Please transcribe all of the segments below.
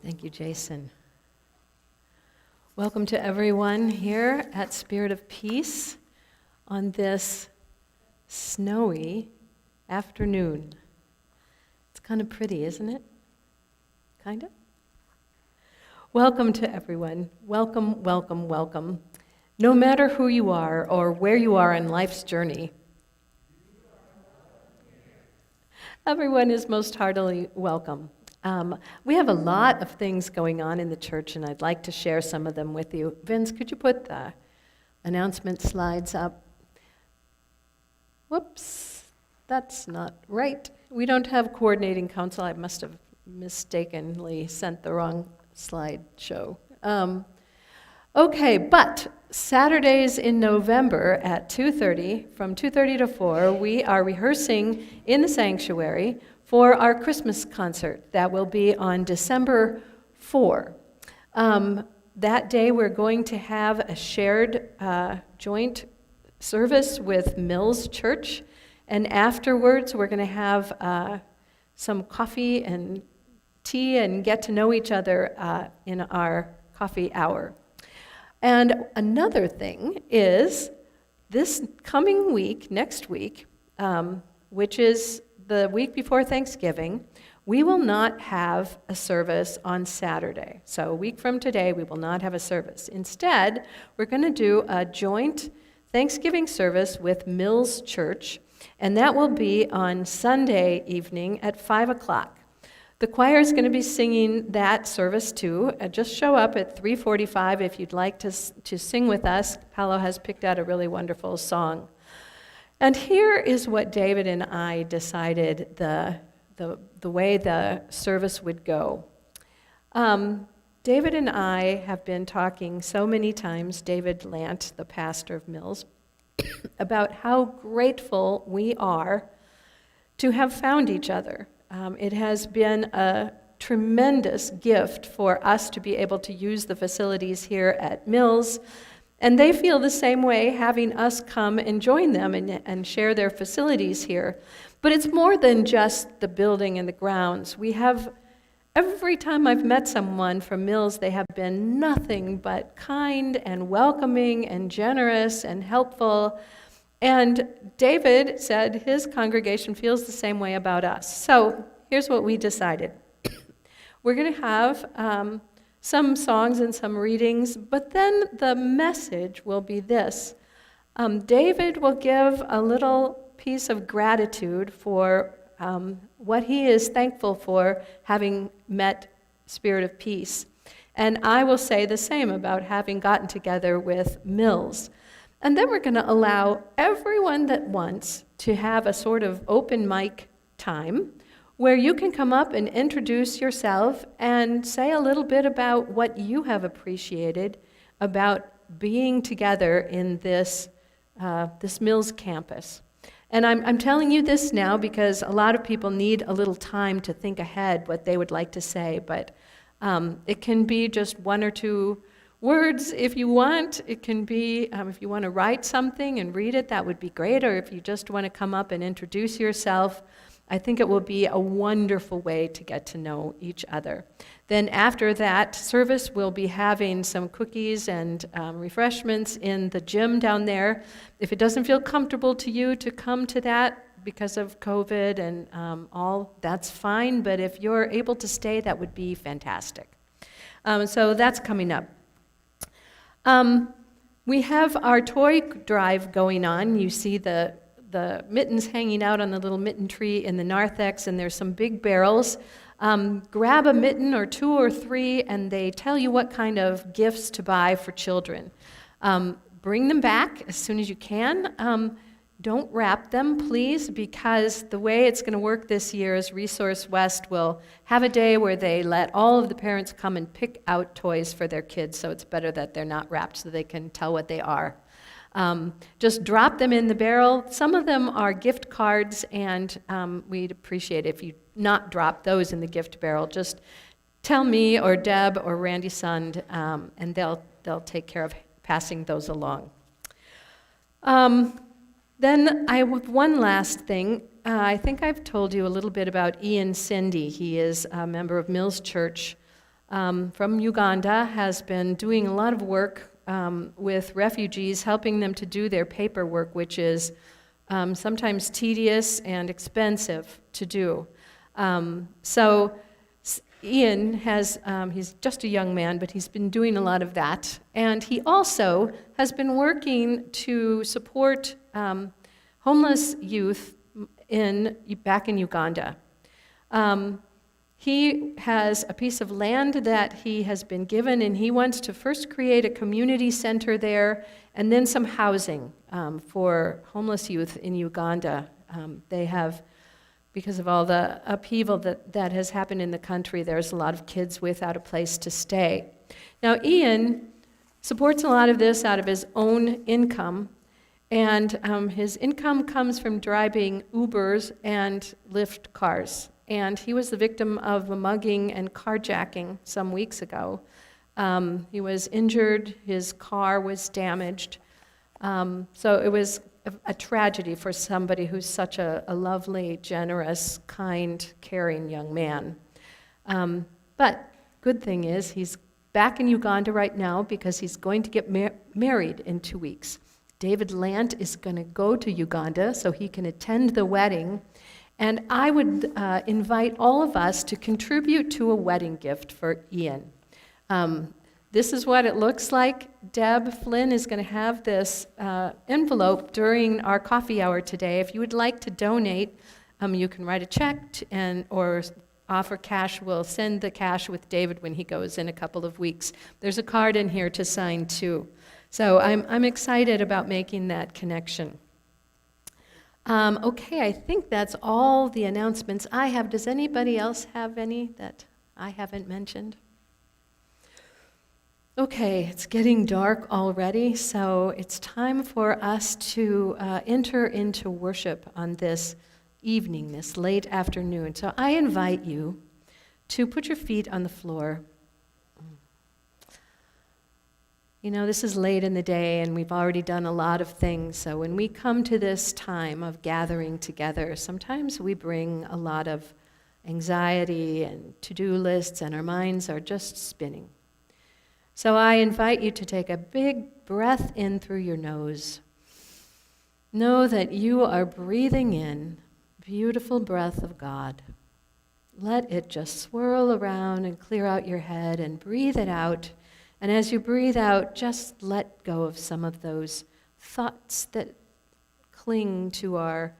Thank you, Jason. Welcome to everyone here at Spirit of Peace on this snowy afternoon. It's kind of pretty, isn't it? Kind of? Welcome to everyone. Welcome, welcome, welcome. No matter who you are or where you are in life's journey, everyone is most heartily welcome. We have a lot of things going on in the church, and I'd like to share some of them with you. Vince, could you put the announcement slides up? Whoops, that's not right. We don't have coordinating council. I must have mistakenly sent the wrong slideshow. Okay, but Saturdays in November at 2:30, from 2:30 to 4, we are rehearsing in the sanctuary for our Christmas concert. That will be on December 4. That day we're going to have a shared joint service with Mills Church, and afterwards we're going to have some coffee and tea and get to know each other in our coffee hour. And another thing is this coming week, next week, which is the week before Thanksgiving, we will not have a service on Saturday. So a week from today, we will not have a service. Instead, we're going to do a joint Thanksgiving service with Mills Church, and that will be on Sunday evening at 5 o'clock. The choir is going to be singing that service too. Just show up at 3:45 if you'd like to sing with us. Paolo has picked out a really wonderful song. And here is what David and I decided the way the service would go. David and I have been talking so many times, David Lant, the pastor of Mills, about how grateful we are to have found each other. It has been a tremendous gift for us to be able to use the facilities here at Mills, and they feel the same way having us come and join them and share their facilities here. But it's more than just the building and the grounds. Every time I've met someone from Mills, they have been nothing but kind and welcoming and generous and helpful. And David said his congregation feels the same way about us. So here's what we decided. We're going to have some songs and some readings, but then the message will be this. David will give a little piece of gratitude for what he is thankful for having met Spirit of Peace. And I will say the same about having gotten together with Mills. And then we're going to allow everyone that wants to have a sort of open mic time where you can come up and introduce yourself and say a little bit about what you have appreciated about being together in this Mills campus. And I'm telling you this now because a lot of people need a little time to think ahead what they would like to say, but it can be just one or two words if you want. It can be, if you want to write something and read it, that would be great, or if you just want to come up and introduce yourself, I think it will be a wonderful way to get to know each other. Then after that service, we'll be having some cookies and refreshments in the gym down there. If it doesn't feel comfortable to you to come to that because of COVID and all, that's fine, but if you're able to stay, that would be fantastic. So that's coming up. We have our toy drive going on. You see the mittens hanging out on the little mitten tree in the narthex, and there's some big barrels. Grab a mitten or two or three, and they tell you what kind of gifts to buy for children. Bring them back as soon as you can. Don't wrap them, please, because the way it's going to work this year is Resource West will have a day where they let all of the parents come and pick out toys for their kids, so it's better that they're not wrapped so they can tell what they are. Just drop them in the barrel. Some of them are gift cards, and we'd appreciate it if you not drop those in the gift barrel. Just tell me or Deb or Randy Sund, and they'll take care of passing those along. Then I have one last thing. I think I've told you a little bit about Ian Cindy. He is a member of Mills Church. from Uganda has been doing a lot of work with refugees, helping them to do their paperwork, which is sometimes tedious and expensive to do. Ian has, he's just a young man, but he's been doing a lot of that. And he also has been working to support homeless youth back in Uganda. He has a piece of land that he has been given, and he wants to first create a community center there and then some housing for homeless youth in Uganda. They have, because of all the upheaval that has happened in the country, there's a lot of kids without a place to stay. Now, Ian supports a lot of this out of his own income, and his income comes from driving Ubers and Lyft cars. And he was the victim of a mugging and carjacking some weeks ago. He was injured, his car was damaged. So it was a tragedy for somebody who's such a lovely, generous, kind, caring young man. But good thing is he's back in Uganda right now because he's going to get married in 2 weeks. David Lant is going to go to Uganda so he can attend the wedding. And I would invite all of us to contribute to a wedding gift for Ian. This is what it looks like. Deb Flynn is going to have this envelope during our coffee hour today. If you would like to donate, you can write a check or offer cash. We'll send the cash with David when he goes in a couple of weeks. There's a card in here to sign too. So I'm excited about making that connection. Okay, I think that's all the announcements I have. Does anybody else have any that I haven't mentioned? Okay, it's getting dark already, so it's time for us to enter into worship on this evening, this late afternoon. So I invite you to put your feet on the floor. You know, this is late in the day, and we've already done a lot of things, so when we come to this time of gathering together, sometimes we bring a lot of anxiety and to-do lists, and our minds are just spinning. So I invite you to take a big breath in through your nose. Know that you are breathing in beautiful breath of God. Let it just swirl around and clear out your head and breathe it out. And as you breathe out, just let go of some of those thoughts that cling to our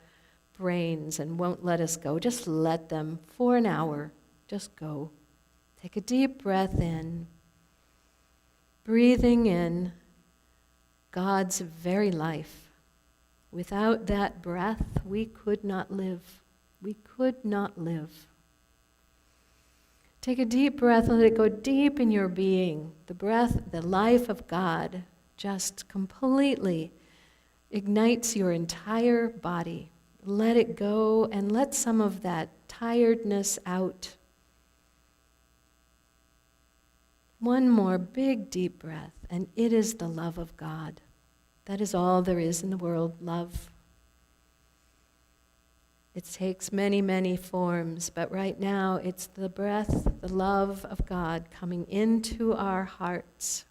brains and won't let us go. Just let them for an hour. Just go. Take a deep breath in. Breathing in God's very life. Without that breath, we could not live. We could not live. Take a deep breath and let it go deep in your being. The breath, the life of God, just completely ignites your entire body. Let it go and let some of that tiredness out. One more big, deep breath, and it is the love of God. That is all there is in the world, love. It takes many, many forms, but right now it's the breath, the love of God coming into our hearts.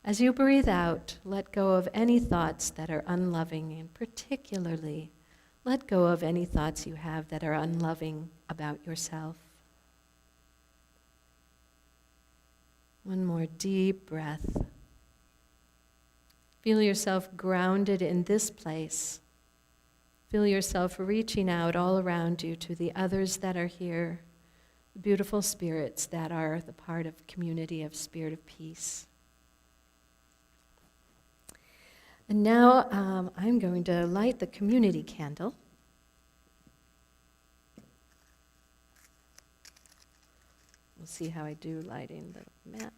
As you breathe out, let go of any thoughts that are unloving, and particularly, let go of any thoughts you have that are unloving about yourself. One more deep breath. Feel yourself grounded in this place. Feel yourself reaching out all around you to the others that are here, the beautiful spirits that are the part of community of Spirit of Peace. And now I'm going to light the community candle. We'll see how I do lighting the match.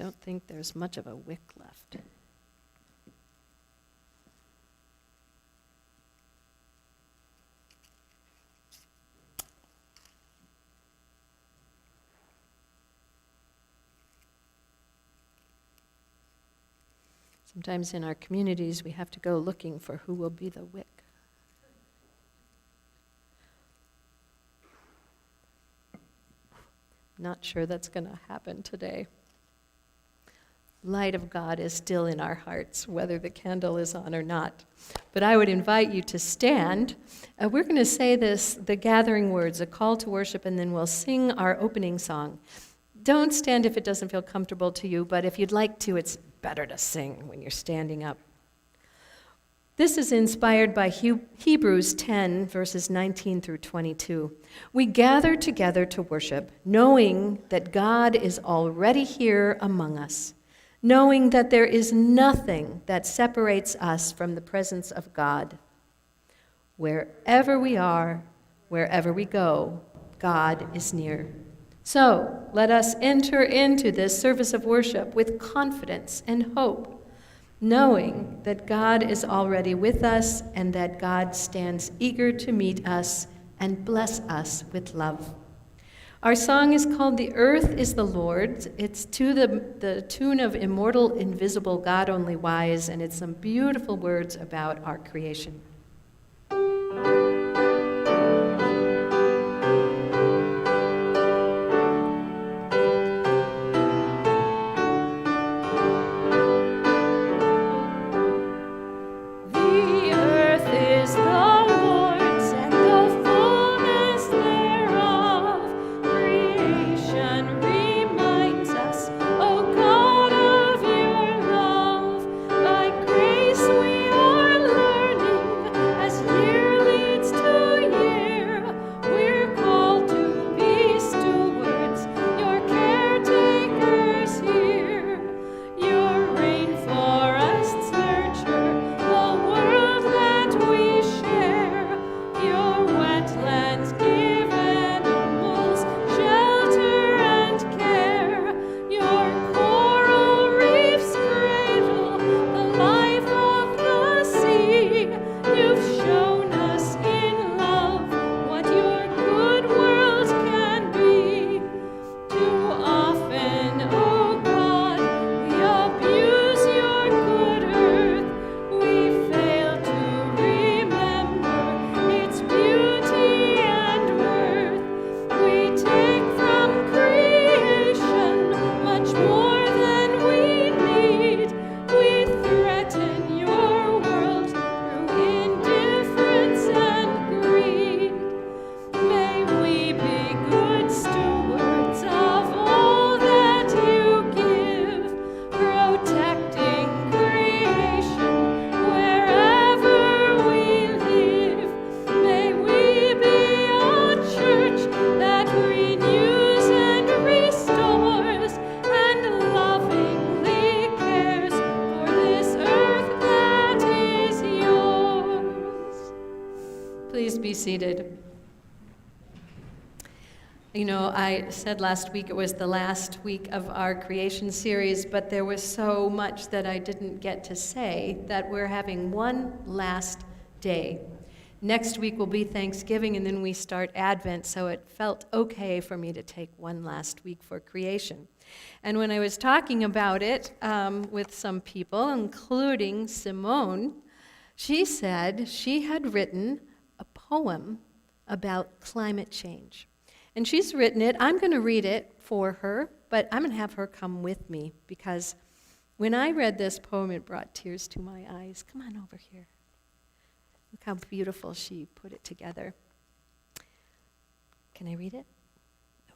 I don't think there's much of a wick left. Sometimes in our communities, we have to go looking for who will be the wick. Not sure that's going to happen today. Light of God is still in our hearts, whether the candle is on or not. But I would invite you to stand. We're going to say this, the gathering words, a call to worship, and then we'll sing our opening song. Don't stand if it doesn't feel comfortable to you, but if you'd like to, it's better to sing when you're standing up. This is inspired by Hebrews 10, verses 19 through 22. We gather together to worship, knowing that God is already here among us, knowing that there is nothing that separates us from the presence of God. Wherever we are, wherever we go, God is near. So let us enter into this service of worship with confidence and hope, knowing that God is already with us and that God stands eager to meet us and bless us with love. Our song is called "The Earth is the Lord's." It's to the tune of "Immortal, Invisible, God Only Wise," and it's some beautiful words about our creation. Seated. You know, I said last week it was the last week of our creation series, but there was so much that I didn't get to say that we're having one last day. Next week will be Thanksgiving, and then we start Advent, so it felt okay for me to take one last week for creation. And when I was talking about it with some people, including Simone, she said she had written a poem about climate change. And she's written it. I'm going to read it for her, but I'm going to have her come with me because when I read this poem, it brought tears to my eyes. Come on over here. Look how beautiful she put it together. Can I read it?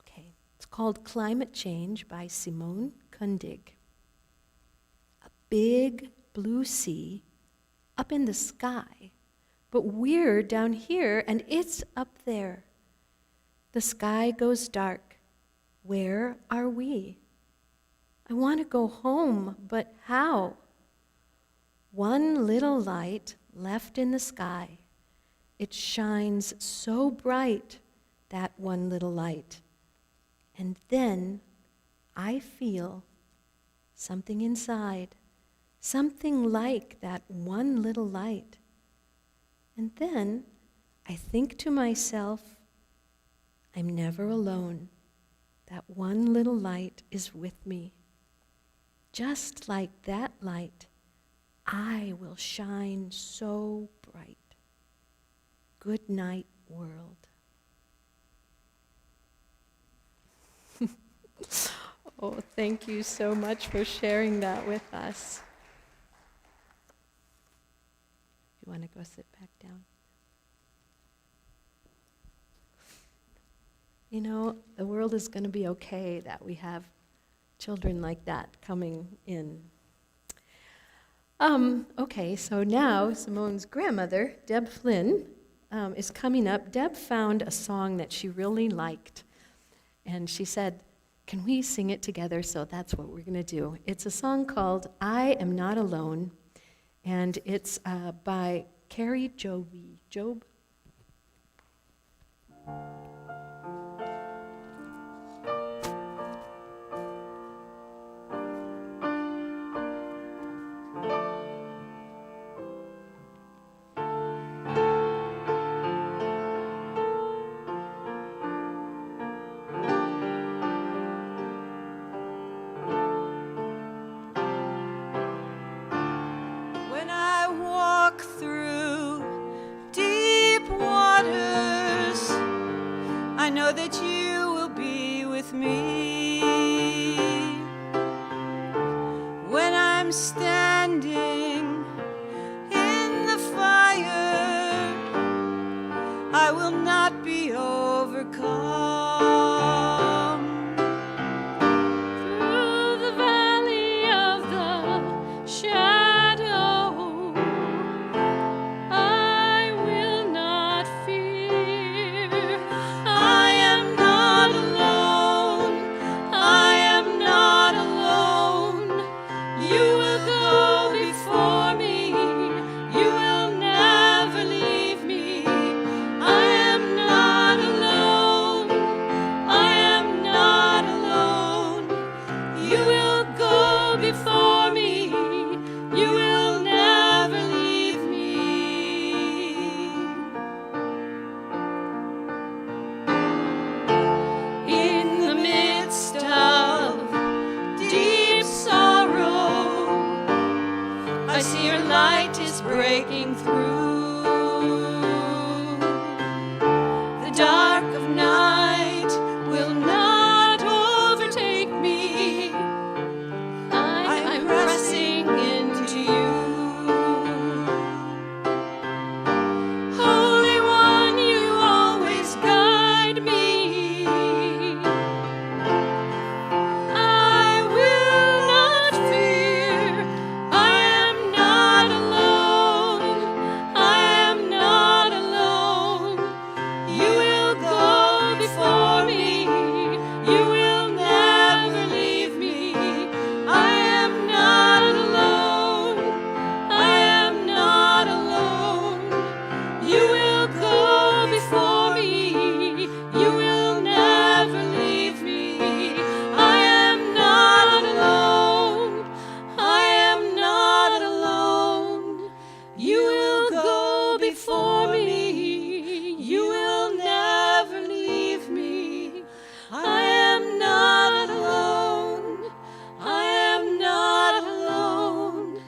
Okay. It's called Climate Change by Simone Kundig. A big blue sea up in the sky, but we're down here, and it's up there. The sky goes dark. Where are we? I want to go home, but how? One little light left in the sky. It shines so bright, that one little light. And then I feel something inside, something like that one little light. And then I think to myself, I'm never alone. That one little light is with me. Just like that light I will shine so bright. Good night, world. Oh, thank you so much for sharing that with us. You want to go sit back down? You know, the world is going to be okay that we have children like that coming in. Okay, so now Simone's grandmother, Deb Flynn, is coming up. Deb found a song that she really liked, and she said, can we sing it together? So that's what we're going to do. It's a song called I Am Not Alone, and it's by Carrie Joby. Job? I know that you will be with me when I'm standing in the fire. I will not be overcome. Through the valley of the shadow, I will not fear. I am not alone. I am not alone. You will go before me. You will never leave me. I am not alone. I am not alone. You will go before me. You will never leave me. In the midst of deep sorrow, I see your light is breaking through. The dark of night will not overtake me. I'm pressing into you. Holy One, you always guide me. I will not fear. I am not alone. I am not alone. You will go before me. You will never leave me. I am not alone. I am not alone. You will go before me. You will never leave me. I am not alone. I am not alone. You will go before me. You will never leave me. I am not alone. I am not alone.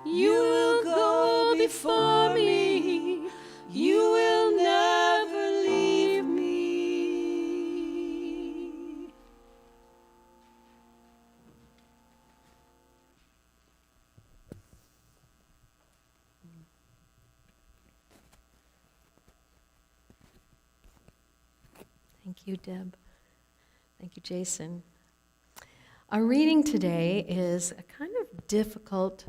You will go before me. You will never leave me. Thank you, Deb. Thank you, Jason. Our reading today is a kind of difficult,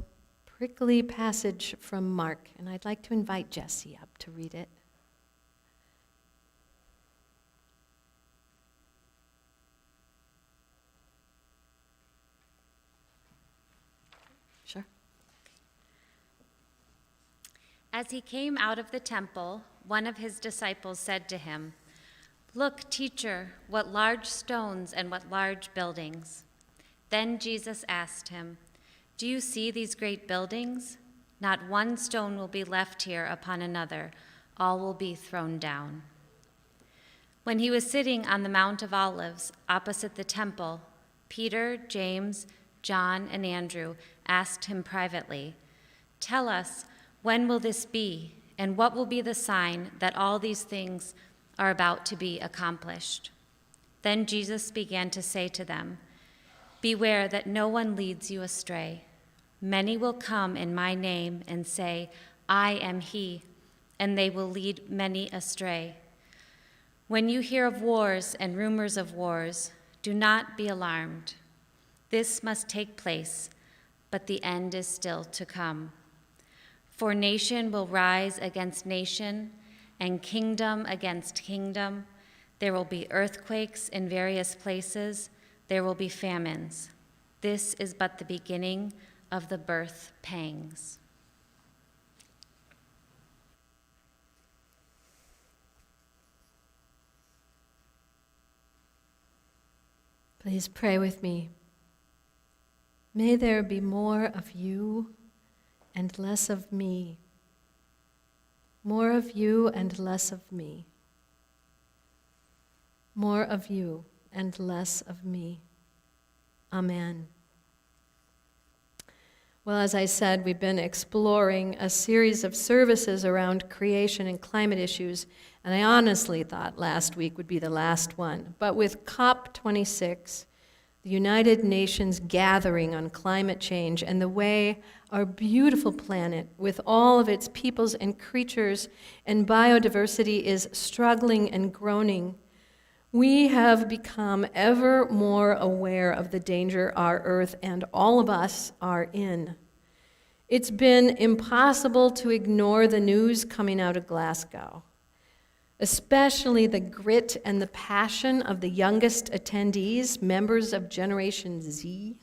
prickly passage from Mark, and I'd like to invite Jesse up to read it. Sure. As he came out of the temple, one of his disciples said to him, "Look, teacher, what large stones and what large buildings." Then Jesus asked him, "Do you see these great buildings? Not one stone will be left here upon another. All will be thrown down." When he was sitting on the Mount of Olives opposite the temple, Peter, James, John, and Andrew asked him privately, Tell us, when will this be, and what will be the sign that all these things are about to be accomplished?" Then Jesus began to say to them, "Beware that no one leads you astray. Many will come in my name and say, 'I am he,' and they will lead many astray. When you hear of wars and rumors of wars, do not be alarmed. This must take place, but the end is still to come. For nation will rise against nation, and kingdom against kingdom. There will be earthquakes in various places. There will be famines. This is but the beginning of the birth pangs." Please pray with me. May there be more of you and less of me. More of you and less of me. More of you and less of me. Amen. Well, as I said, we've been exploring a series of services around creation and climate issues, and I honestly thought last week would be the last one. But with COP26, the United Nations gathering on climate change, and the way our beautiful planet, with all of its peoples and creatures and biodiversity, is struggling and groaning, we have become ever more aware of the danger our Earth and all of us are in. It's been impossible to ignore the news coming out of Glasgow, especially the grit and the passion of the youngest attendees, members of Generation Z,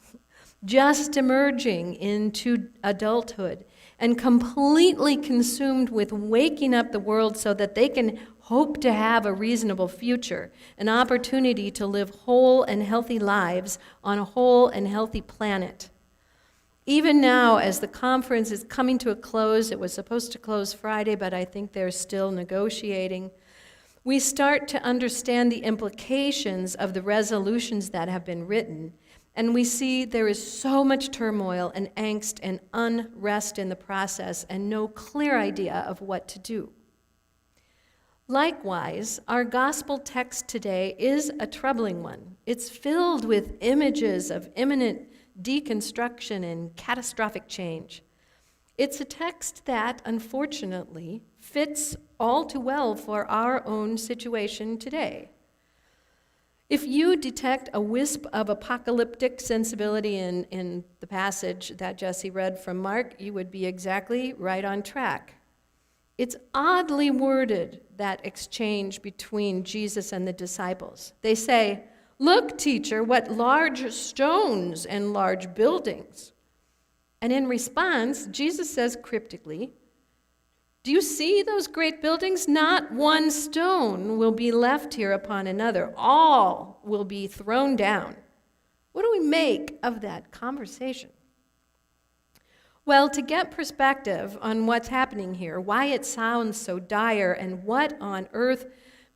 just emerging into adulthood and completely consumed with waking up the world so that they can hope to have a reasonable future, an opportunity to live whole and healthy lives on a whole and healthy planet. Even now, as the conference is coming to a close, it was supposed to close Friday, but I think they're still negotiating, we start to understand the implications of the resolutions that have been written, and we see there is so much turmoil and angst and unrest in the process and no clear idea of what to do. Likewise, our gospel text today is a troubling one. It's filled with images of imminent deconstruction and catastrophic change. It's a text that, unfortunately, fits all too well for our own situation today. If you detect a wisp of apocalyptic sensibility in the passage that Jesse read from Mark, you would be exactly right on track. It's oddly worded, that exchange between Jesus and the disciples. They say, "Look, teacher, what large stones and large buildings." And in response, Jesus says cryptically, "Do you see those great buildings? Not one stone will be left here upon another. All will be thrown down." What do we make of that conversation? Well, to get perspective on what's happening here, why it sounds so dire, and what on earth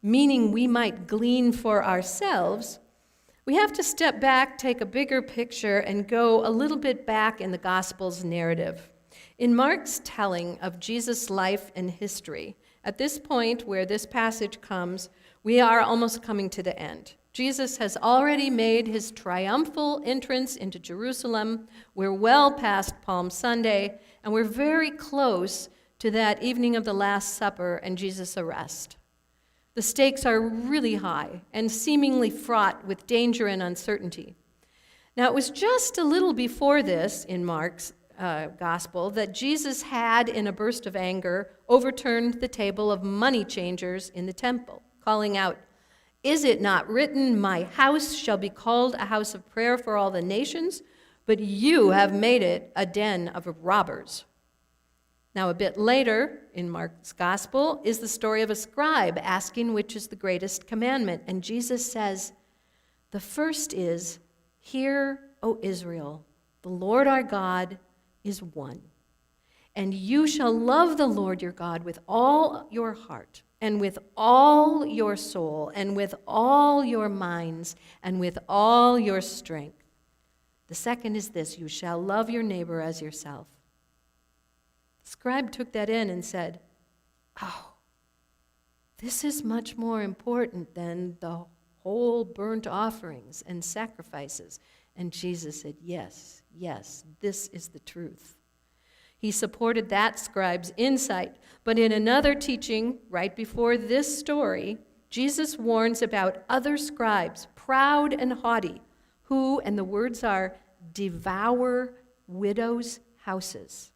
meaning we might glean for ourselves, we have to step back, take a bigger picture, and go a little bit back in the Gospel's narrative. In Mark's telling of Jesus' life and history, at this point where this passage comes, we are almost coming to the end. Jesus has already made his triumphal entrance into Jerusalem. We're well past Palm Sunday, and we're very close to that evening of the Last Supper and Jesus' arrest. The stakes are really high and seemingly fraught with danger and uncertainty. Now, it was just a little before this in Mark's gospel that Jesus had, in a burst of anger, overturned the table of money changers in the temple, calling out, "Is it not written, 'My house shall be called a house of prayer for all the nations'? But you have made it a den of robbers." Now, a bit later in Mark's gospel is the story of a scribe asking which is the greatest commandment. And Jesus says, "The first is, 'Hear, O Israel, the Lord our God is one. And you shall love the Lord your God with all your heart, and with all your soul, and with all your minds, and with all your strength. The second is this, you shall love your neighbor as yourself.' scribe took that in and said, "Oh, this is much more important than the whole burnt offerings and sacrifices." And Jesus said, "Yes, yes, this is the truth." He supported that scribe's insight. But in another teaching, right before this story, Jesus warns about other scribes, proud and haughty, who, and the words are, devour widows' houses.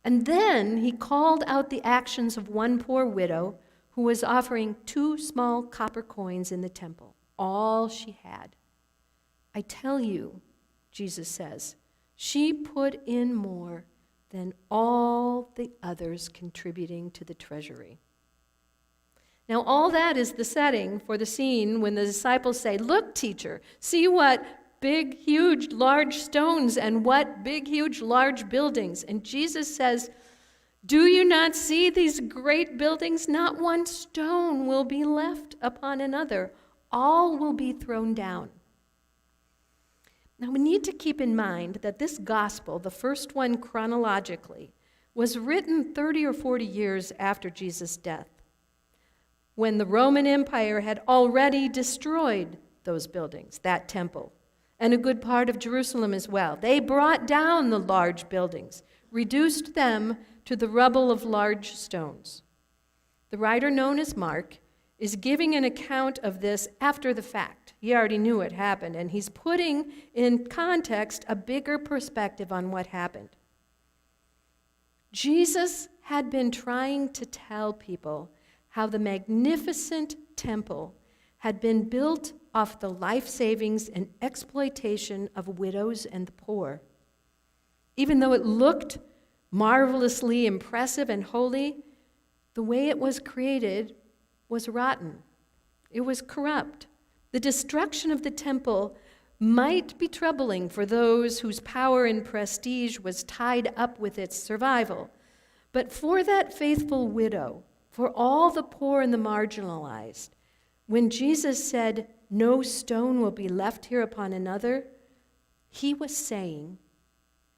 And then he called out the actions of one poor widow who was offering 2 small copper coins in the temple, all she had. "I tell you," Jesus says, "she put in more than all the others contributing to the treasury." Now, all that is the setting for the scene when the disciples say, "Look, teacher, see what big, huge, large stones and what big, huge, large buildings." And Jesus says, "Do you not see these great buildings? Not one stone will be left upon another. All will be thrown down." Now, we need to keep in mind that this gospel, the first one chronologically, was written 30 or 40 years after Jesus' death, when the Roman Empire had already destroyed those buildings, that temple, and a good part of Jerusalem as well. They brought down the large buildings, reduced them to the rubble of large stones. The writer known as Mark is giving an account of this after the fact. He already knew it happened, and he's putting in context a bigger perspective on what happened. Jesus had been trying to tell people how the magnificent temple had been built off the life savings and exploitation of widows and the poor. Even though it looked marvelously impressive and holy, the way it was created was rotten. It was corrupt. The destruction of the temple might be troubling for those whose power and prestige was tied up with its survival. But for that faithful widow, for all the poor and the marginalized, when Jesus said, "No stone will be left here upon another," he was saying,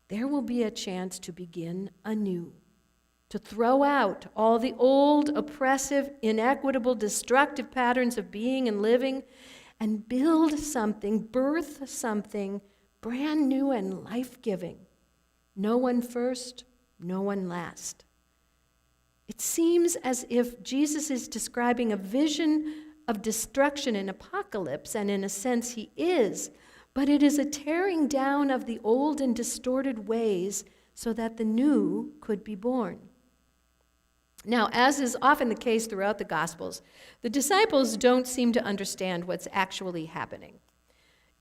there will be a chance to begin anew, to throw out all the old, oppressive, inequitable, destructive patterns of being and living, and build something, birth something brand new and life-giving. No one first, no one last. It seems as if Jesus is describing a vision of destruction and apocalypse, and in a sense he is, but it is a tearing down of the old and distorted ways so that the new could be born. Now, as is often the case throughout the Gospels, the disciples don't seem to understand what's actually happening.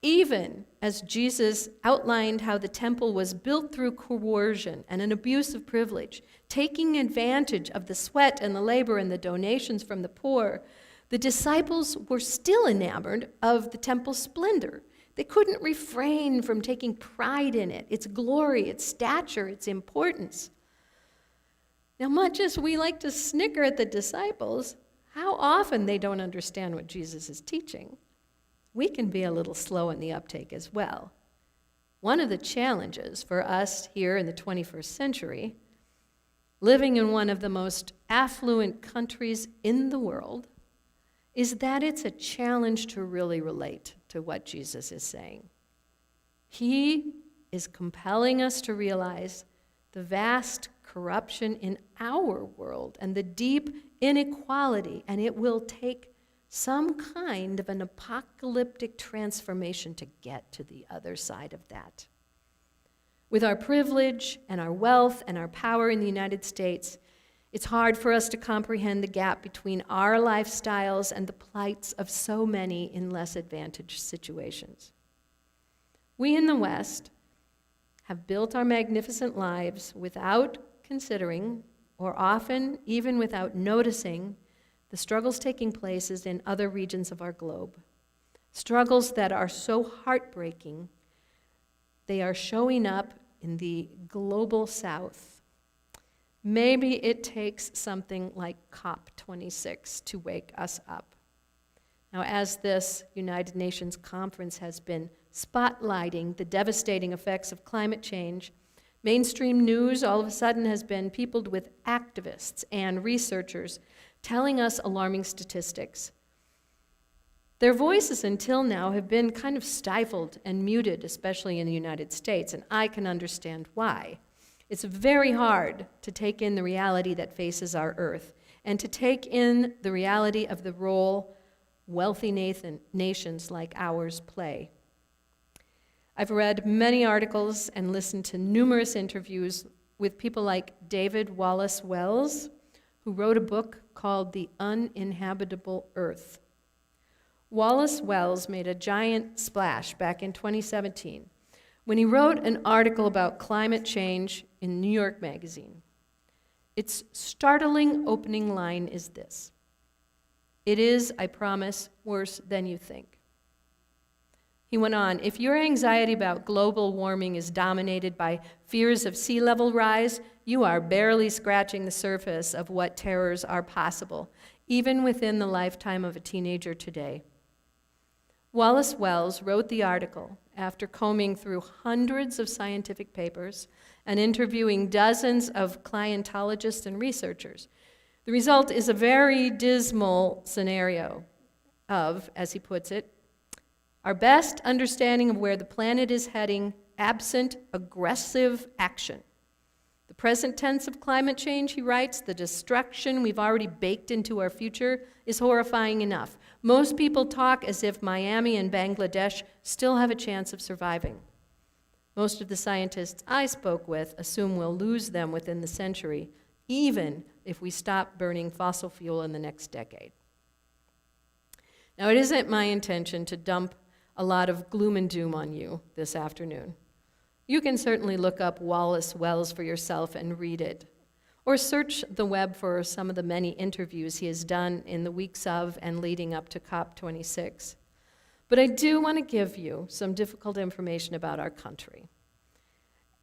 Even as Jesus outlined how the temple was built through coercion and an abuse of privilege, taking advantage of the sweat and the labor and the donations from the poor, the disciples were still enamored of the temple's splendor. They couldn't refrain from taking pride in it, its glory, its stature, its importance. Now, much as we like to snicker at the disciples, how often they don't understand what Jesus is teaching, we can be a little slow in the uptake as well. One of the challenges for us here in the 21st century, living in one of the most affluent countries in the world, is that it's a challenge to really relate to what Jesus is saying. He is compelling us to realize the vast corruption in our world and the deep inequality, and it will take some kind of an apocalyptic transformation to get to the other side of that. With our privilege and our wealth and our power in the United States, it's hard for us to comprehend the gap between our lifestyles and the plights of so many in less advantaged situations. We in the West have built our magnificent lives without considering, or often even without noticing, the struggles taking place in other regions of our globe. Struggles that are so heartbreaking, they are showing up in the global South. Maybe it takes something like COP26 to wake us up. Now, as this United Nations conference has been spotlighting the devastating effects of climate change, Mainstream news all of a sudden has been peopled with activists and researchers telling us alarming statistics. Their voices until now have been kind of stifled and muted, especially in the United States, and I can understand why. It's very hard to take in the reality that faces our Earth and to take in the reality of the role wealthy nations like ours play. I've read many articles and listened to numerous interviews with people like David Wallace Wells, who wrote a book called The Uninhabitable Earth. Wallace Wells made a giant splash back in 2017 when he wrote an article about climate change in New York Magazine. Its startling opening line is this: "It is, I promise, worse than you think." He went on, "If your anxiety about global warming is dominated by fears of sea level rise, you are barely scratching the surface of what terrors are possible, even within the lifetime of a teenager today." Wallace Wells wrote the article after combing through hundreds of scientific papers and interviewing dozens of climatologists and researchers. The result is a very dismal scenario of, as he puts it, our best understanding of where the planet is heading absent aggressive action. The present tense of climate change, he writes, the destruction we've already baked into our future is horrifying enough. Most people talk as if Miami and Bangladesh still have a chance of surviving. Most of the scientists I spoke with assume we'll lose them within the century, even if we stop burning fossil fuel in the next decade. Now, it isn't my intention to dump a lot of gloom and doom on you this afternoon. You can certainly look up Wallace Wells for yourself and read it, or search the web for some of the many interviews he has done in the weeks of and leading up to COP26. But I do want to give you some difficult information about our country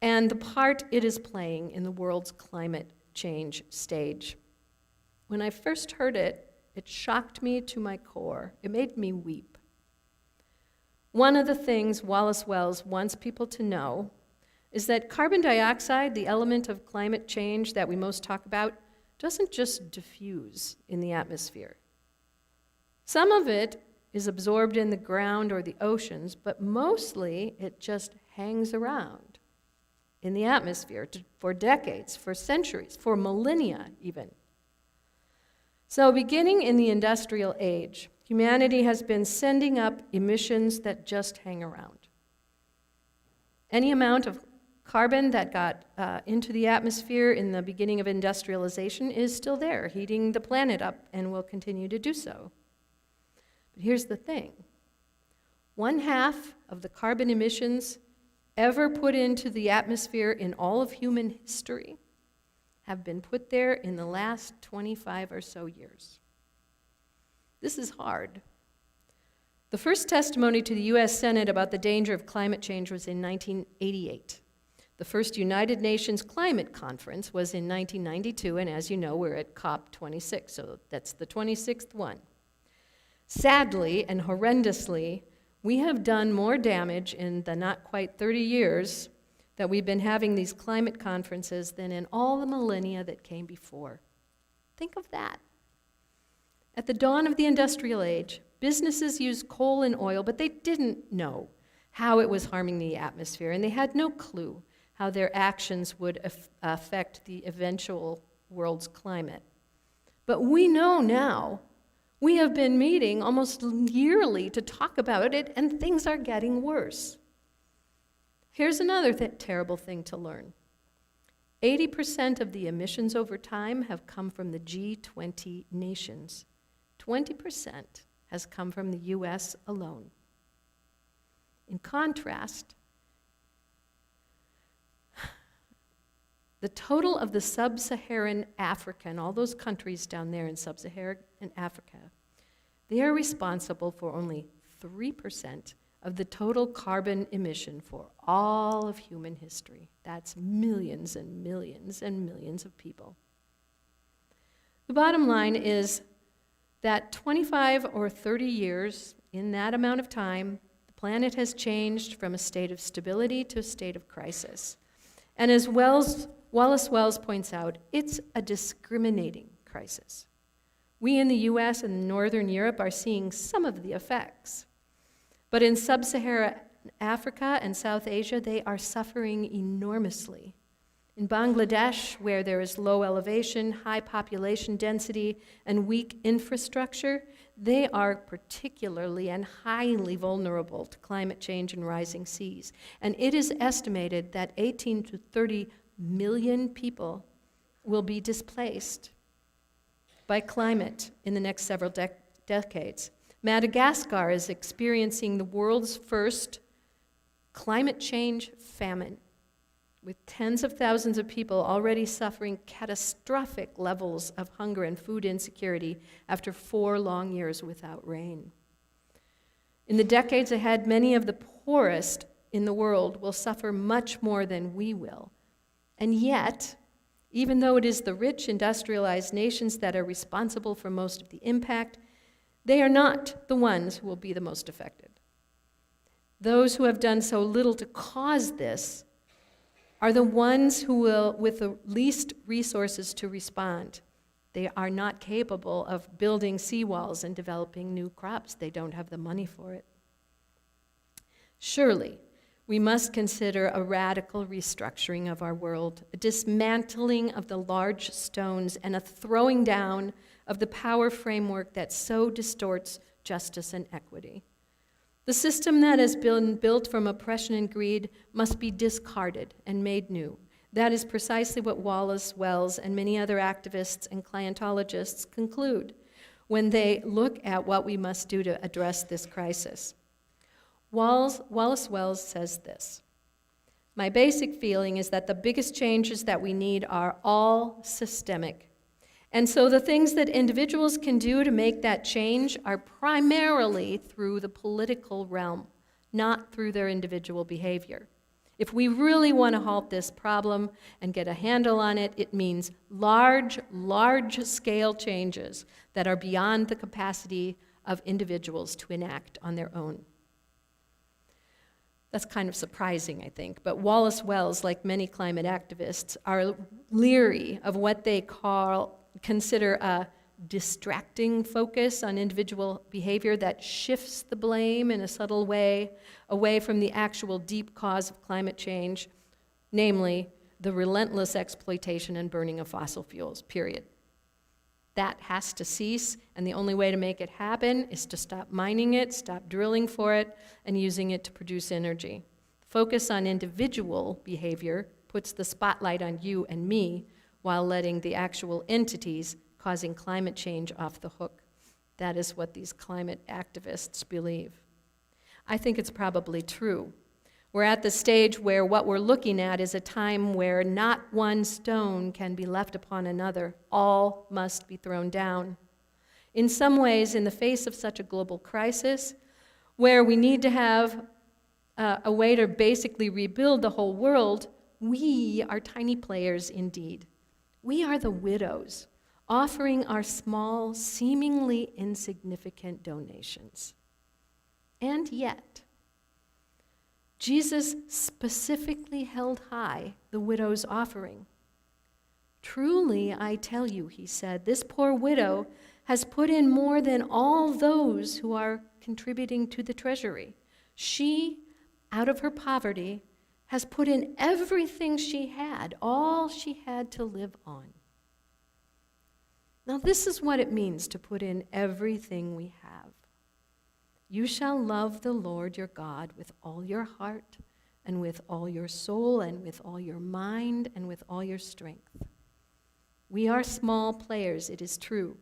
and the part it is playing in the world's climate change stage. When I first heard it, it shocked me to my core. It made me weep. One of the things Wallace Wells wants people to know is that carbon dioxide, the element of climate change that we most talk about, doesn't just diffuse in the atmosphere. Some of it is absorbed in the ground or the oceans, but mostly it just hangs around in the atmosphere for decades, for centuries, for millennia even. So beginning in the industrial age, humanity has been sending up emissions that just hang around. Any amount of carbon that got into the atmosphere in the beginning of industrialization is still there, heating the planet up, and will continue to do so. But here's the thing. 1/2 of the carbon emissions ever put into the atmosphere in all of human history have been put there in the last 25 or so years. This is hard. The first testimony to the US Senate about the danger of climate change was in 1988. The first United Nations Climate Conference was in 1992, and as you know, we're at COP26, so that's the 26th one. Sadly and horrendously, we have done more damage in the not quite 30 years that we've been having these climate conferences than in all the millennia that came before. Think of that. At the dawn of the industrial age, businesses used coal and oil, but they didn't know how it was harming the atmosphere, and they had no clue how their actions would affect the eventual world's climate. But we know now. We have been meeting almost yearly to talk about it, and things are getting worse. Here's another terrible thing to learn. 80% of the emissions over time have come from the G20 nations. 20% has come from the US alone. In contrast, the total of the sub-Saharan Africa and all those countries down there in sub-Saharan Africa, they are responsible for only 3% of the total carbon emission for all of human history. That's millions and millions and millions of people. The bottom line is that 25 or 30 years, in that amount of time, the planet has changed from a state of stability to a state of crisis. And as Wallace Wells points out, it's a discriminating crisis. We in the US and Northern Europe are seeing some of the effects. But in sub-Saharan Africa and South Asia, they are suffering enormously. In Bangladesh, where there is low elevation, high population density, and weak infrastructure, they are particularly and highly vulnerable to climate change and rising seas. And it is estimated that 18 to 30 million people will be displaced by climate in the next several decades. Madagascar is experiencing the world's first climate change famine, with tens of thousands of people already suffering catastrophic levels of hunger and food insecurity after 4 long years without rain. In the decades ahead, many of the poorest in the world will suffer much more than we will. And yet, even though it is the rich, industrialized nations that are responsible for most of the impact, they are not the ones who will be the most affected. Those who have done so little to cause this are the ones who will, with the least resources to respond. They are not capable of building seawalls and developing new crops. They don't have the money for it. Surely, we must consider a radical restructuring of our world, a dismantling of the large stones, and a throwing down of the power framework that so distorts justice and equity. The system that has been built from oppression and greed must be discarded and made new. That is precisely what Wallace Wells and many other activists and clientologists conclude when they look at what we must do to address this crisis. Wallace Wells says this: "My basic feeling is that the biggest changes that we need are all systemic. And so the things that individuals can do to make that change are primarily through the political realm, not through their individual behavior. If we really want to halt this problem and get a handle on it, it means large-scale changes that are beyond the capacity of individuals to enact on their own." That's kind of surprising, I think, but Wallace Wells, like many climate activists, are leery of what they consider a distracting focus on individual behavior that shifts the blame in a subtle way away from the actual deep cause of climate change, namely the relentless exploitation and burning of fossil fuels, period. That has to cease, and the only way to make it happen is to stop mining it, stop drilling for it, and using it to produce energy. Focus on individual behavior puts the spotlight on you and me, while letting the actual entities causing climate change off the hook. That is what these climate activists believe. I think it's probably true. We're at the stage where what we're looking at is a time where not one stone can be left upon another. All must be thrown down. In some ways, in the face of such a global crisis, where we need to have a way to basically rebuild the whole world, we are tiny players indeed. We are the widows, offering our small, seemingly insignificant donations. And yet, Jesus specifically held high the widow's offering. "Truly, I tell you," he said, "this poor widow has put in more than all those who are contributing to the treasury. She, out of her poverty, has put in everything she had, all she had to live on." Now, this is what it means to put in everything we have. "You shall love the Lord your God with all your heart, and with all your soul, and with all your mind, and with all your strength." We are small players, it is true,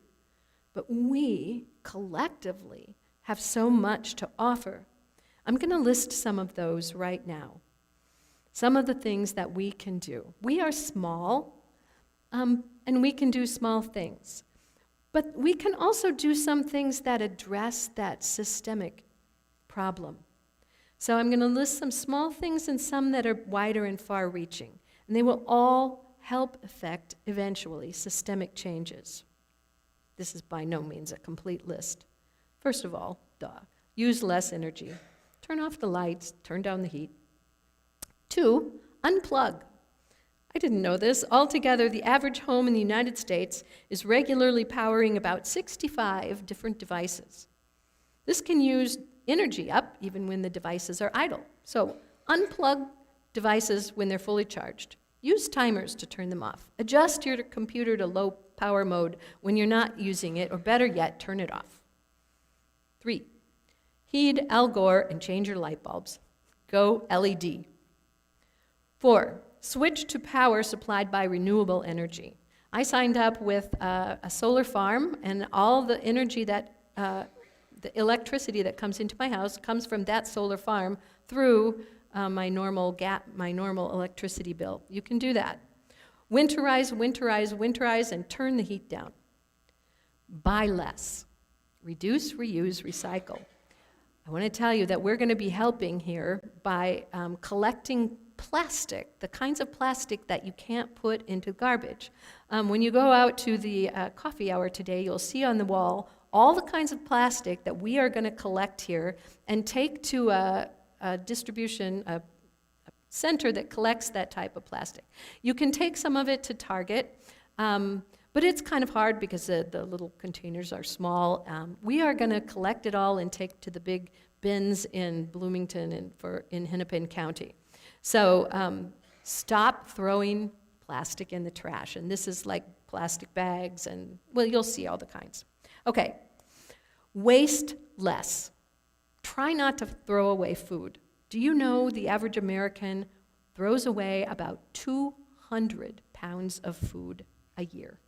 but we collectively have so much to offer. I'm going to list some of those right now. Some of the things that we can do. We are small, and we can do small things. But we can also do some things that address that systemic problem. So I'm going to list some small things and some that are wider and far-reaching. And they will all help affect, eventually, systemic changes. This is by no means a complete list. First of all, use less energy. Turn off the lights, turn down the heat. 2, unplug. I didn't know this. Altogether, the average home in the United States is regularly powering about 65 different devices. This can use energy up even when the devices are idle. So unplug devices when they're fully charged. Use timers to turn them off. Adjust your computer to low power mode when you're not using it, or better yet, turn it off. 3, heed Al Gore and change your light bulbs. Go LED. 4, switch to power supplied by renewable energy. I signed up with a solar farm, and all the energy that, the electricity that comes into my house comes from that solar farm through my normal electricity bill. You can do that. Winterize, winterize, winterize, and turn the heat down. Buy less. Reduce, reuse, recycle. I want to tell you that we're going to be helping here by collecting plastic, the kinds of plastic that you can't put into garbage. When you go out to the coffee hour today, you'll see on the wall all the kinds of plastic that we are going to collect here and take to a distribution center that collects that type of plastic. You can take some of it to Target, but it's kind of hard because the little containers are small. We are going to collect it all and take to the big bins in Bloomington and in Hennepin County. So stop throwing plastic in the trash. And this is like plastic bags and, well, you'll see all the kinds. Okay, waste less. Try not to throw away food. Do you know the average American throws away about 200 pounds of food a year?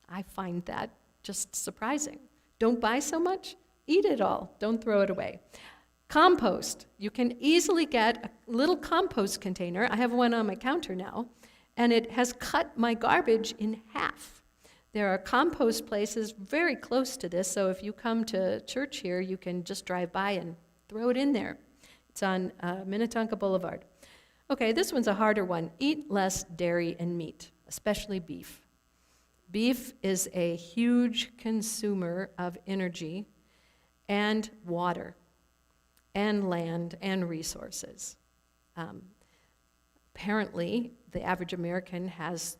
I find that just surprising. Don't buy so much, eat it all, don't throw it away. Compost. You can easily get a little compost container. I have one on my counter now, and it has cut my garbage in half. There are compost places very close to this, so if you come to church here, you can just drive by and throw it in there. It's on Minnetonka Boulevard. Okay, this one's a harder one. Eat less dairy and meat, especially beef. Beef is a huge consumer of energy and water and land and resources. Apparently, the average American has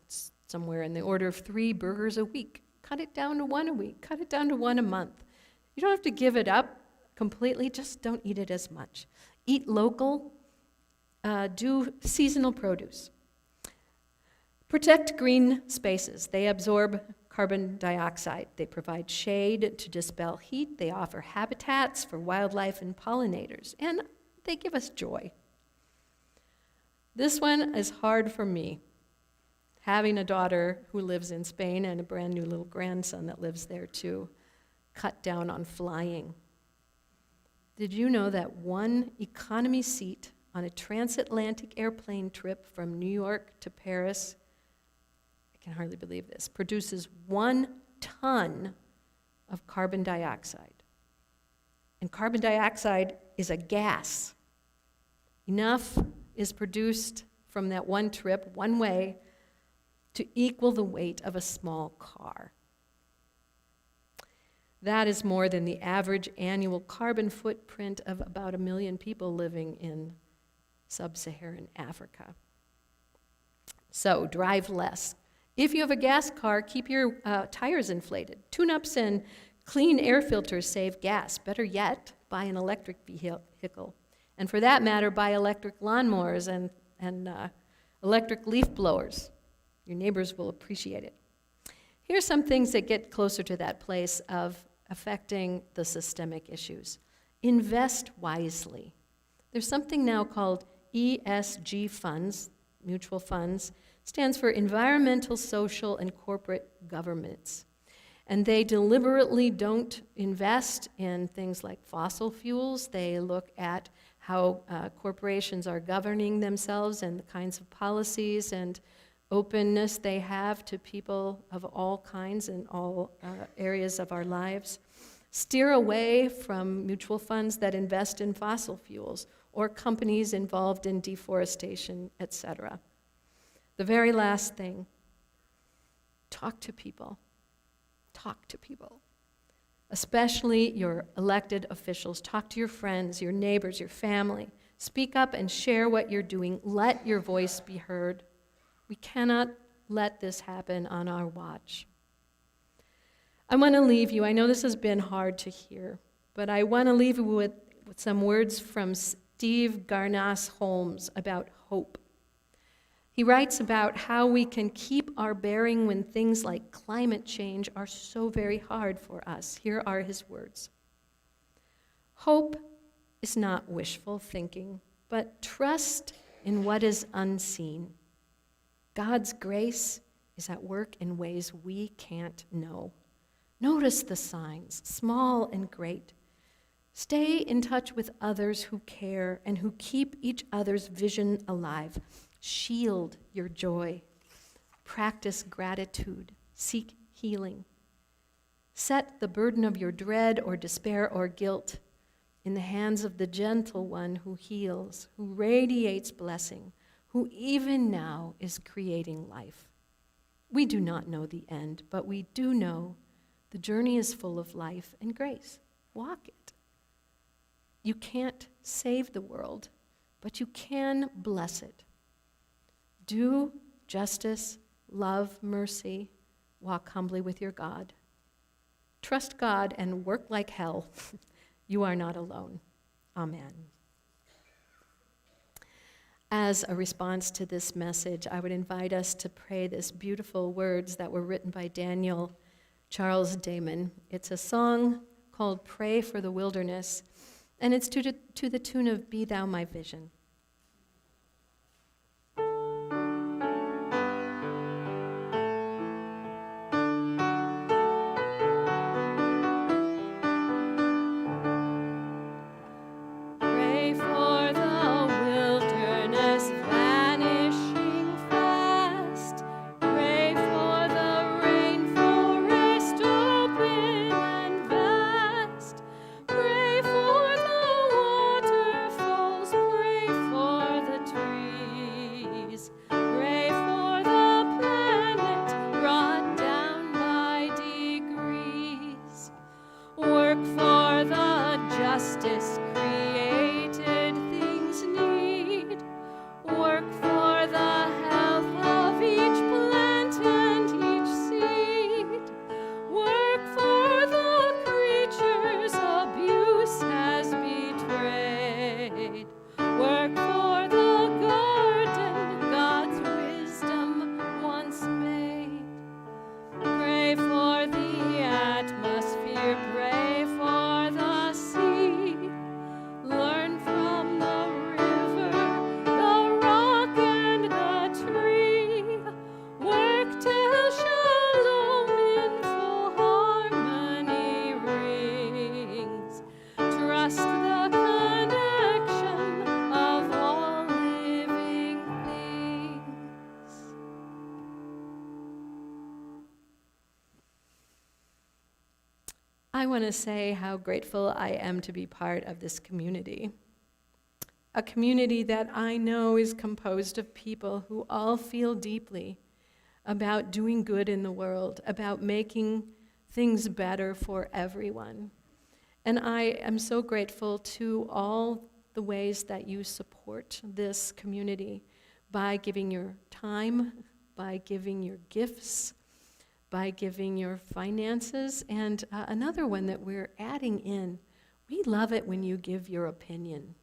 somewhere in the order of 3 burgers a week. Cut it down to 1 a week. Cut it down to 1 a month. You don't have to give it up completely, just don't eat it as much. Eat local, do seasonal produce. Protect green spaces. They absorb carbon dioxide. They provide shade to dispel heat. They offer habitats for wildlife and pollinators. And they give us joy. This one is hard for me. Having a daughter who lives in Spain and a brand new little grandson that lives there too. Cut down on flying. Did you know that one economy seat on a transatlantic airplane trip from New York to Paris, I can hardly believe this, produces 1 ton of carbon dioxide? And carbon dioxide is a gas. Enough is produced from that one trip, one way, to equal the weight of a small car. That is more than the average annual carbon footprint of about 1 million people living in sub-Saharan Africa. So drive less. If you have a gas car, keep your tires inflated. Tune-ups and clean air filters save gas. Better yet, buy an electric vehicle. And for that matter, buy electric lawnmowers and electric leaf blowers. Your neighbors will appreciate it. Here's some things that get closer to that place of affecting the systemic issues. Invest wisely. There's something now called ESG funds, mutual funds, stands for environmental, social, and corporate governance. And they deliberately don't invest in things like fossil fuels. They look at how corporations are governing themselves and the kinds of policies and openness they have to people of all kinds in all areas of our lives. Steer away from mutual funds that invest in fossil fuels or companies involved in deforestation, etc. The very last thing, talk to people. Talk to people. Especially your elected officials. Talk to your friends, your neighbors, your family. Speak up and share what you're doing. Let your voice be heard. We cannot let this happen on our watch. I want to leave you. I know this has been hard to hear, but I want to leave you with some words from Steve Garnaas Holmes about hope. He writes about how we can keep our bearing when things like climate change are so very hard for us. Here are his words. Hope is not wishful thinking, but trust in what is unseen. God's grace is at work in ways we can't know. Notice the signs, small and great. Stay in touch with others who care and who keep each other's vision alive. Shield your joy. Practice gratitude. Seek healing. Set the burden of your dread or despair or guilt in the hands of the gentle one who heals, who radiates blessing, who even now is creating life. We do not know the end, but we do know the journey is full of life and grace. Walk it. You can't save the world, but you can bless it. Do justice, love mercy, walk humbly with your God. Trust God and work like hell. You are not alone. Amen. As a response to this message, I would invite us to pray these beautiful words that were written by Daniel Charles Damon. It's a song called Pray for the Wilderness, and it's to the tune of Be Thou My Vision. I want to say how grateful I am to be part of this community. A community that I know is composed of people who all feel deeply about doing good in the world, about making things better for everyone. And I am so grateful to all the ways that you support this community by giving your time, by giving your gifts, by giving your finances, and another one that we're adding in, we love it when you give your opinion.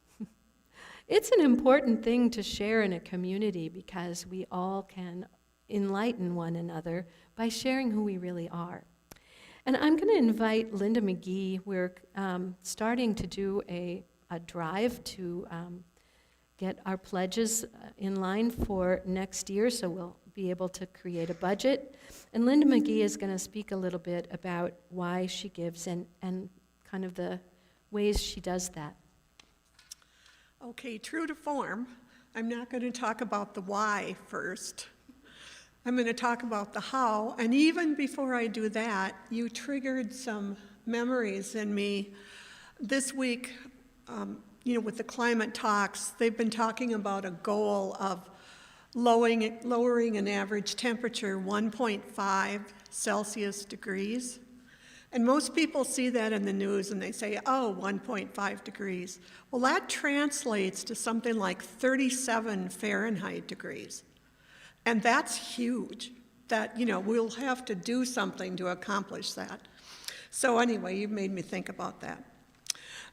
It's an important thing to share in a community because we all can enlighten one another by sharing who we really are. And I'm going to invite Linda McGee. We're starting to do a drive to get our pledges in line for next year, so we'll be able to create a budget. And Linda McGee is going to speak a little bit about why she gives and kind of the ways she does that. Okay, true to form, I'm not going to talk about the why first. I'm going to talk about the how, and even before I do that, you triggered some memories in me. This week, with the climate talks, they've been talking about a goal of lowering an average temperature 1.5 Celsius degrees. And most people see that in the news and they say, oh, 1.5 degrees. Well, that translates to something like 37 Fahrenheit degrees. And that's huge, that, we'll have to do something to accomplish that. So anyway, you've made me think about that.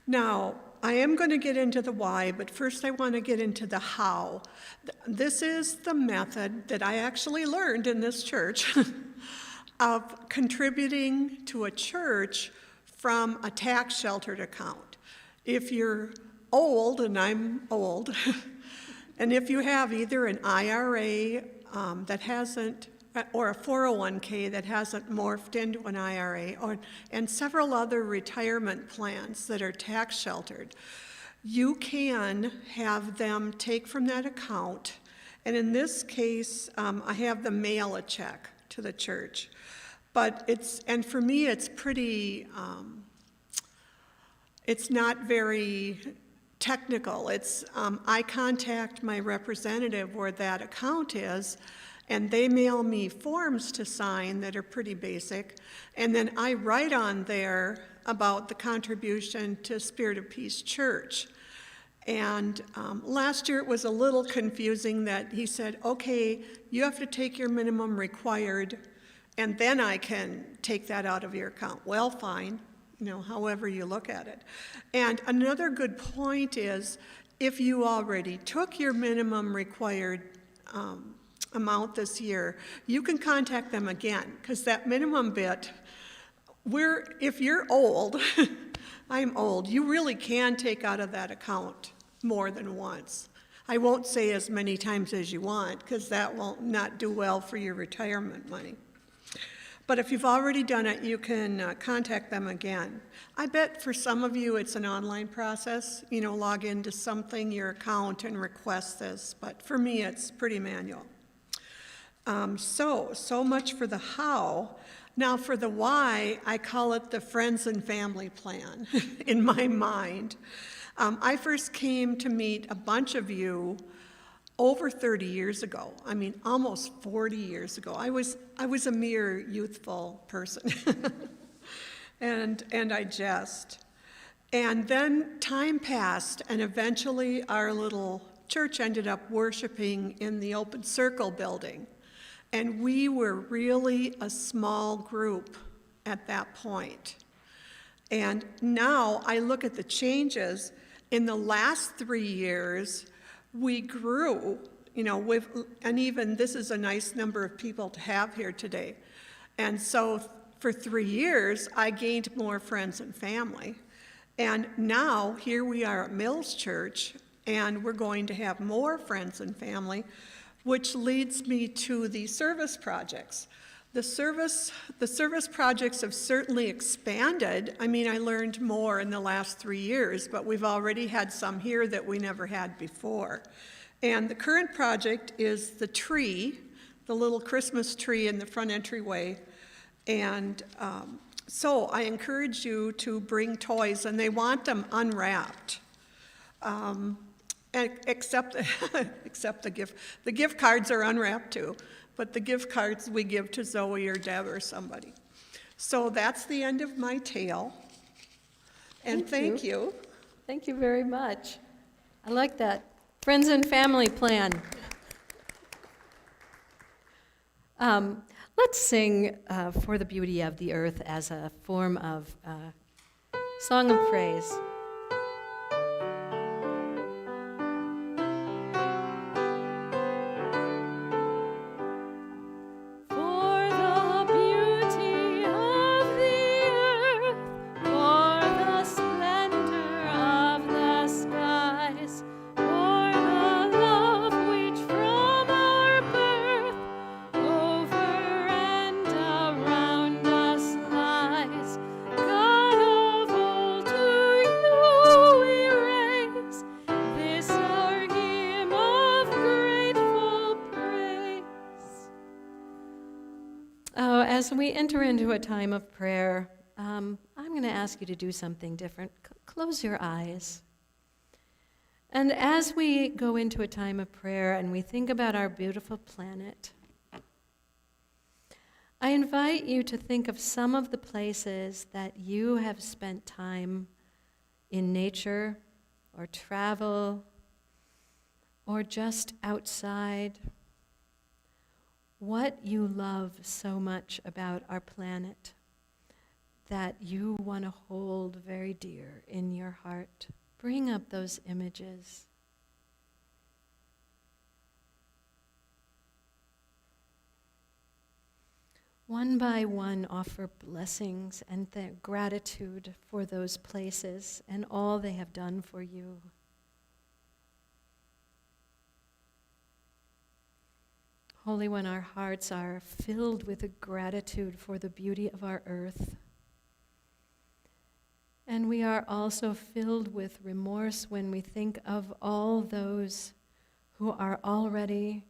Now, I am going to get into the why, but first I want to get into the how. This is the method that I actually learned in this church of contributing to a church from a tax sheltered account. If you're old, and I'm old, and if you have either an IRA that hasn't, or a 401k that hasn't morphed into an IRA, and several other retirement plans that are tax sheltered, you can have them take from that account. And in this case, I have them mail a check to the church. But and for me, it's pretty, it's not very technical. I contact my representative where that account is, and they mail me forms to sign that are pretty basic, and then I write on there about the contribution to Spirit of Peace Church. And last year it was a little confusing that he said, okay, you have to take your minimum required, and then I can take that out of your account. Well, fine, however you look at it. And another good point is, if you already took your minimum required amount this year, you can contact them again, because that minimum bit, if you're old, I'm old, you really can take out of that account more than once. I won't say as many times as you want, because that will not do well for your retirement money. But if you've already done it, you can contact them again. I bet for some of you it's an online process, log into something, your account, and request this. But for me, it's pretty manual. So much for the how. Now for the why, I call it the friends and family plan in my mind. I first came to meet a bunch of you over 30 years ago. I mean, almost 40 years ago. I was a mere youthful person. and I jest. And then time passed, and eventually our little church ended up worshiping in the Open Circle building. And we were really a small group at that point. And now I look at the changes. In the last 3 years, we grew, and even this is a nice number of people to have here today. And so for 3 years, I gained more friends and family. And now here we are at Mills Church, and we're going to have more friends and family, which leads me to the service projects. The service projects have certainly expanded. I mean, I learned more in the last 3 years, but we've already had some here that we never had before. And the current project is the tree, the little Christmas tree in the front entryway. And so I encourage you to bring toys, and they want them unwrapped. Except the gift. The gift cards are unwrapped too, but the gift cards we give to Zoe or Deb or somebody. So that's the end of my tale. And thank you. Thank you very much. I like that. Friends and family plan. Let's sing For the Beauty of the Earth as a form of song of praise. As we enter into a time of prayer, I'm going to ask you to do something different. Close your eyes. And as we go into a time of prayer and we think about our beautiful planet, I invite you to think of some of the places that you have spent time in nature or travel or just outside, what you love so much about our planet that you want to hold very dear in your heart. Bring up those images. One by one, offer blessings and gratitude for those places and all they have done for you. Holy One, our hearts are filled with a gratitude for the beauty of our earth. And we are also filled with remorse when we think of all those who are already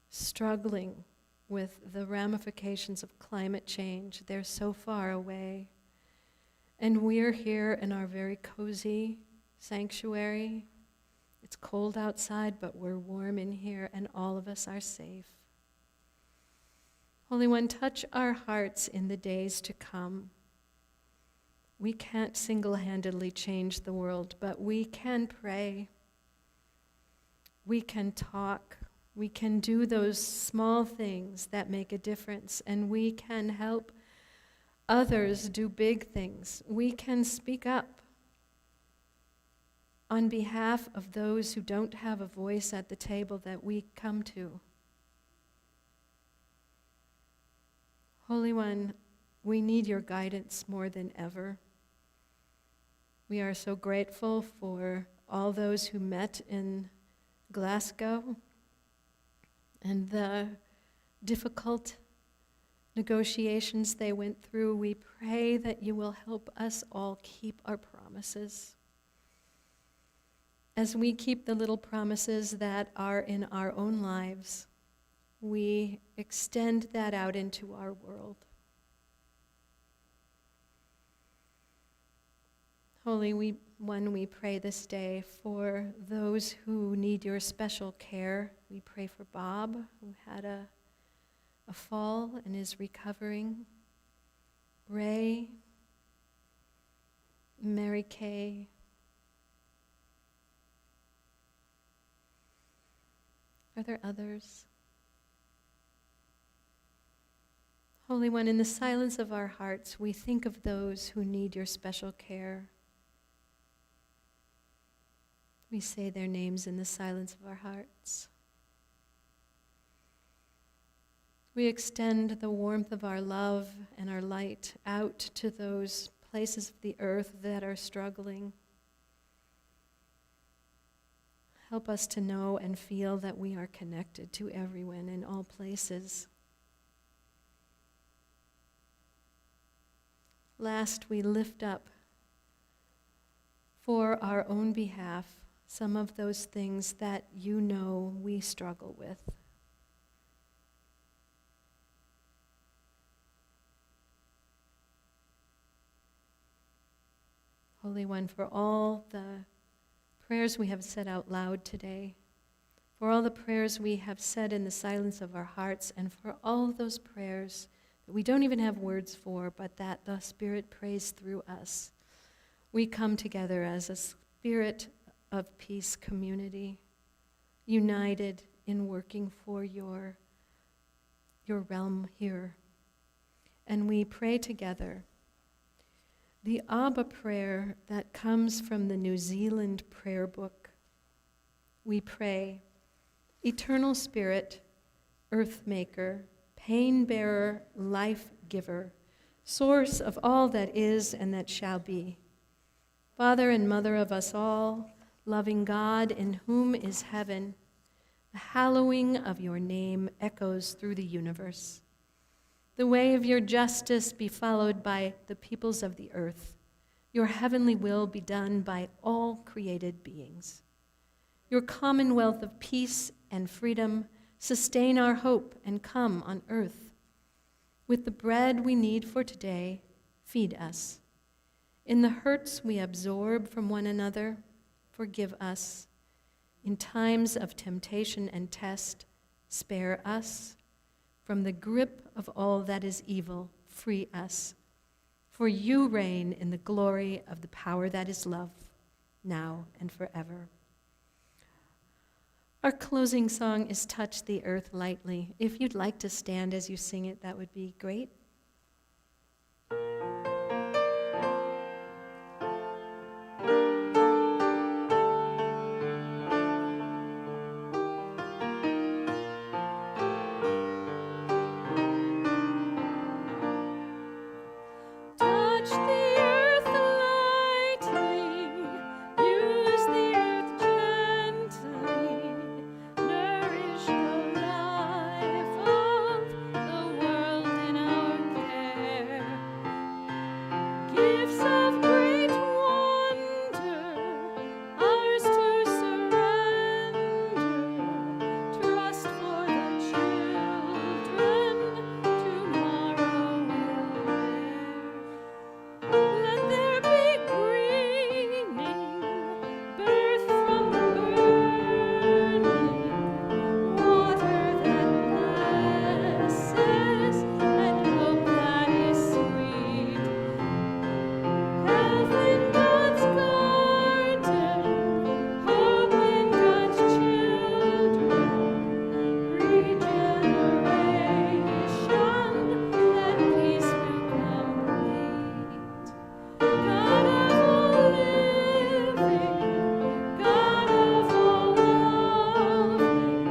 struggling with the ramifications of climate change. They're so far away. And we're here in our very cozy sanctuary. It's cold outside, but we're warm in here, and all of us are safe. Holy One, touch our hearts in the days to come. We can't single-handedly change the world, but we can pray. We can talk. We can do those small things that make a difference, and we can help others do big things. We can speak up on behalf of those who don't have a voice at the table that we come to. Holy One, we need your guidance more than ever. We are so grateful for all those who met in Glasgow and the difficult negotiations they went through. We pray that you will help us all keep our promises. As we keep the little promises that are in our own lives, we extend that out into our world. Holy One, we pray this day for those who need your special care. We pray for Bob, who had a fall and is recovering. Ray, Mary Kay, are there others? Holy One, in the silence of our hearts, we think of those who need your special care. We say their names in the silence of our hearts. We extend the warmth of our love and our light out to those places of the earth that are struggling. Help us to know and feel that we are connected to everyone in all places. Last, we lift up for our own behalf some of those things that you know we struggle with. Holy One, for all the prayers we have said out loud today, for all the prayers we have said in the silence of our hearts, and for all those prayers that we don't even have words for, but that the Spirit prays through us, we come together as a spirit of peace community, united in working for your realm here. And we pray together the Abba prayer that comes from the New Zealand prayer book. We pray, Eternal Spirit, Earth Maker, Pain Bearer, Life Giver, Source of all that is and that shall be, Father and Mother of us all, loving God in whom is heaven, the hallowing of your name echoes through the universe. The way of your justice be followed by the peoples of the earth. Your heavenly will be done by all created beings. Your commonwealth of peace and freedom sustain our hope and come on earth. With the bread we need for today, feed us. In the hurts we absorb from one another, forgive us. In times of temptation and test, spare us. From the grip of all that is evil, free us. For you reign in the glory of the power that is love, now and forever. Our closing song is Touch the Earth Lightly. If you'd like to stand as you sing it, that would be great. Touch the earth lightly, use the earth gently, nourish the life of the world in our care. Gifts of great wonder, ours to surrender, trust for the children tomorrow will bear. Let there be greening, birth from the burning, water that blesses, and hope that is sweet. Health in God's garden, hope in God's children, regeneration, that peace will complete. God of all living, God of all loving,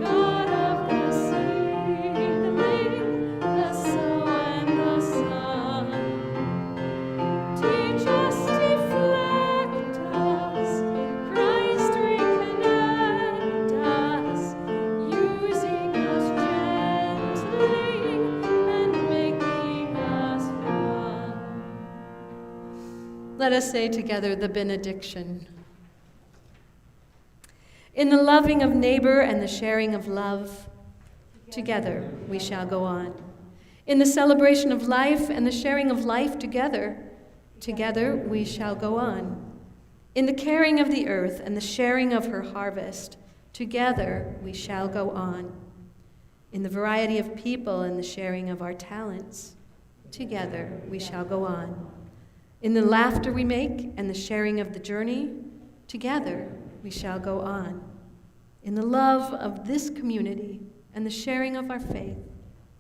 God of the seedling, the soul and the sun. Teach us, deflect us, Christ reconnect us, using us gently and making us one. Let us say together the benediction. In the loving of neighbor and the sharing of love, together we shall go on. In the celebration of life and the sharing of life together we shall go on. In the caring of the earth and the sharing of her harvest, together we shall go on. In the variety of people and the sharing of our talents, together we shall go on. In the laughter we make and the sharing of the journey, together we shall go on. In the love of this community and the sharing of our faith,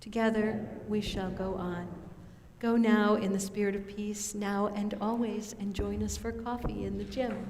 together we shall go on. Go now in the spirit of peace, now and always, and join us for coffee in the gym.